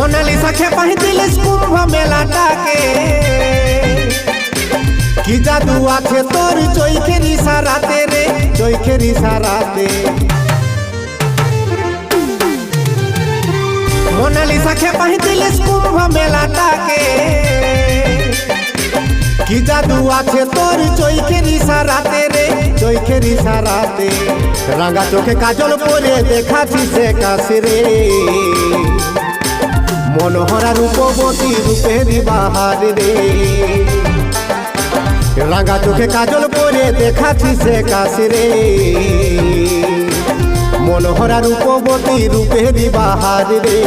Mona Lisa खेपाही दिलिस कुंभ मेलाटाके কি জাদু আছে তোর চোখের ইশারাতে রে চোখের ইশারাতে মোনালিসা খেপাহি দিলিস কুম্ভ মেলাটাকে কি জাদু আছে তোর চোখের ইশারাতে রে চোখের ইশারাতে রাঙা চোখে কাজল পরে দেখাচ্ছি সে কাছে রে মনোহরা রূপবতী রূপেরই বাহার রে রাঙা চোখে কাজল পরে দেখাচ্ছি সে কাছে রে মনোহরা রূপবতী রূপেরই বাহার রে।